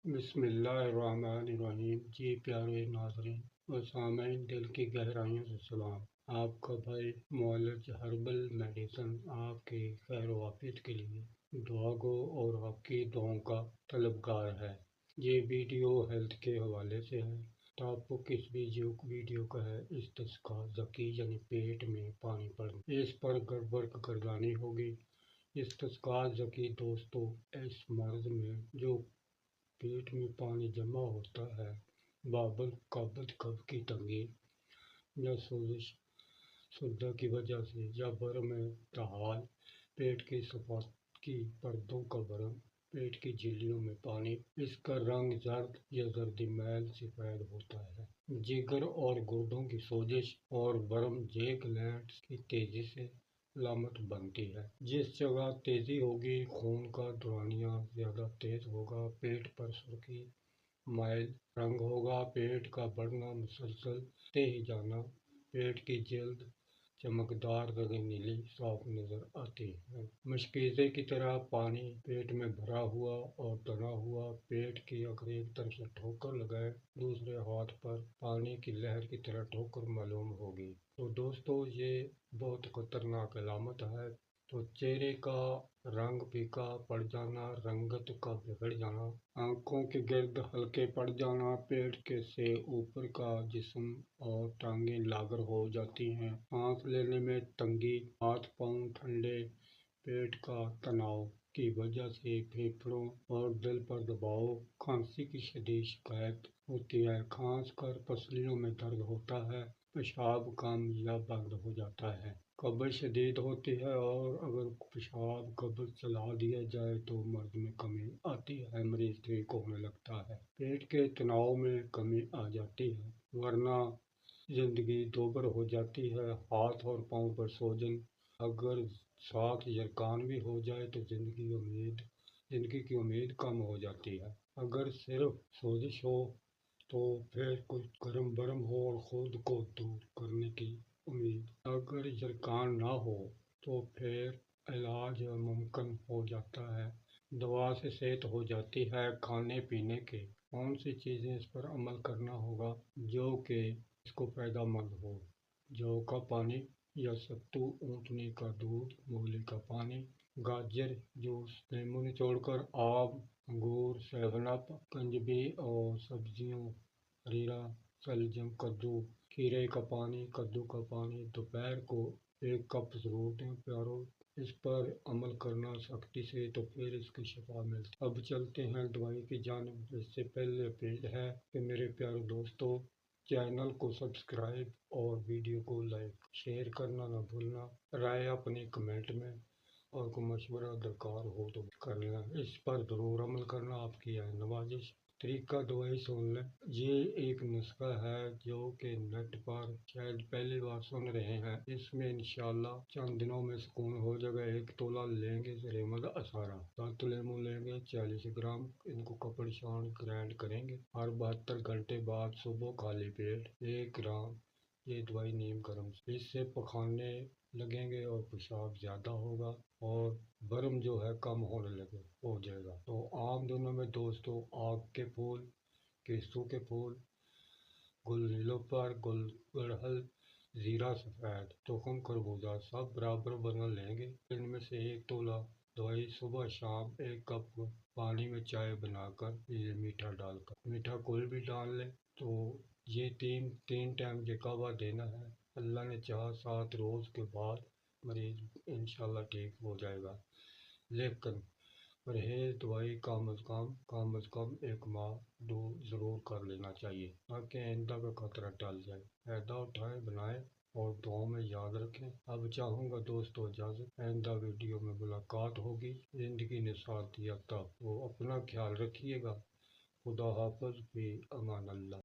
بسم اللہ الرحمن الرحیم۔ جی پیارے ناظرین و سامعین، دل کی گہرائیوں سے سلام۔ آپ کا بھائی معالج ہربل میڈیسن آپ کی خیر و عافیت کے لیے دعا گو اور آپ کی دعاؤں کا طلبگار ہے۔ یہ ویڈیو ہیلتھ کے حوالے سے ہے۔ ٹاپک اس ویڈیو کا ہے استسقاء ذکی، یعنی پیٹ میں پانی پڑنا۔ اس پر گڑبڑ گردانی ہوگی۔ استسقاء ذکی دوستو، اس مرض میں جو پیٹ میں پانی جمع ہوتا ہے، بابل قبض، کف کی تنگی یا سوزش سردہ کی وجہ سے، یا برم تحال، پیٹ کی صفات کی پردوں کا برم، پیٹ کی جھلیوں میں پانی، اس کا رنگ زرد یا زردی میل سفید ہوتا ہے، جگر اور گردوں کی سوزش اور برم جیک لینڈز کی تیزی سے علامت بنتی ہے۔ جس جگہ تیزی ہوگی، خون کا دورانیہ زیادہ تیز ہوگا، پیٹ پر سرخی مائل رنگ ہوگا، پیٹ کا بڑھنا مسلسل تہ جانا، پیٹ کی جلد چمکدار رگیں نیلی صاف نظر آتی ہیں، مشکیزے کی طرح پانی پیٹ میں بھرا ہوا اور تنا ہوا، پیٹ کی اگر ایک طرف سے ٹھوکر لگائے دوسرے ہاتھ پر پانی کی لہر کی طرح ٹھوکر معلوم ہوگی، تو دوستو یہ بہت خطرناک علامت ہے۔ تو چہرے کا رنگ پھیکا پڑ جانا، رنگت کا بگڑ جانا، آنکھوں کے گرد ہلکے پڑ جانا، پیٹ کے سے اوپر کا جسم اور ٹانگیں لاغر ہو جاتی ہیں، سانس لینے میں تنگی، ہاتھ پاؤں ٹھنڈے، پیٹ کا تناؤ کی وجہ سے پھیپھڑوں اور دل پر دباؤ، کھانسی کی شدید شکایت ہوتی ہے، کھانس کر پسلیوں میں درد ہوتا ہے، پیشاب کم یا بند ہو جاتا ہے، قبض شدید ہوتی ہے، اور اگر پیشاب قبض چلا دیا جائے تو مرد میں کمی آتی ہے، مریض ٹھیک ہونے لگتا ہے، پیٹ کے تناؤ میں کمی آ جاتی ہے، ورنہ زندگی دوبر ہو جاتی ہے، ہاتھ اور پاؤں پر سوجن، اگر ساتھ یرقان بھی ہو جائے تو زندگی کی امید کم ہو جاتی ہے، اگر صرف سوزش ہو تو پھر کچھ گرم برم ہو اور خود کو دور کرنے کی امید، اگر یرقان نہ ہو تو پھر علاج ممکن ہو جاتا ہے، دوا سے صحت ہو جاتی ہے، کھانے پینے کے کون سی چیزیں اس پر عمل کرنا ہوگا جو کہ اس کو فائدہ مند ہو، جو کا پانی یا ستو، اونٹنی کا دودھ، مولی کا پانی، گاجر جوس، لیموں نچوڑ کر، آم، انگور، 7 اپ، کنجبی اور سبزیوں، ہریرا، شلجم، کدو، کھیرے کا پانی، کدو کا پانی دوپہر کو 1 کپ ضرور دیں پیارو، اس پر عمل کرنا سختی سے تو پھر اس کی شفا ملتی۔ اب چلتے ہیں دوائی کی جانب۔ اس سے پہلے اپیل ہے کہ میرے پیارے دوستو، چینل کو سبسکرائب اور ویڈیو کو لائک شیئر کرنا نہ بھولنا، رائے اپنی کمنٹ میں، اور کوئی مشورہ درکار ہو تو کر لینا، اس پر ضرور عمل کرنا، آپ کی ہے نوازش۔ طریقہ دوائی سن لیں۔ یہ ایک نسخہ ہے جو کہ نیٹ پر شاید پہلی بار سن رہے ہیں، اس میں انشاءاللہ چند دنوں میں سکون ہو جائے گا۔ 1 تولہ لیں گے زریمد اثارہ، 7 لیموں لیں گے 40 گرام، ان کو کپڑ چھان گرائنڈ کریں گے، ہر 72 گھنٹے بعد صبح خالی پیٹ 1 گرام یہ دوائی نیم گرم، اس سے پخانے لگیں گے اور پیشاب زیادہ ہوگا اور برم جو ہے کم ہونے ہو جائے گا۔ تو عام دنوں میں دوستو، آگ کے پھول، کیسو کے پھول، گل نیلوفر، گل گڑہل، زیرہ سفید، تخم خربوزہ سب برابر بنا لیں گے، ان میں سے 1 تولہ دوائی صبح شام 1 کپ پانی میں چائے بنا کر، یہ میٹھا ڈال کر، میٹھا کوئی بھی ڈال لیں، تو یہ تین ٹائم یہ کعوہ دینا ہے، اللہ نے چاہا 7 روز کے بعد مریض انشاءاللہ ٹھیک ہو جائے گا، لیکن پرہیز دوائی کم از کم 1 ماہ ضرور کر لینا چاہیے تاکہ آئندہ کا خطرہ ٹل جائے۔ فائدہ اٹھائیں، بنائیں اور دعاؤں میں یاد رکھیں۔ اب چاہوں گا دوستو اجازت، آئندہ ویڈیو میں ملاقات ہوگی، زندگی نے ساتھ دیا تب، وہ اپنا خیال رکھیے گا، خدا حافظ، فی امان اللہ۔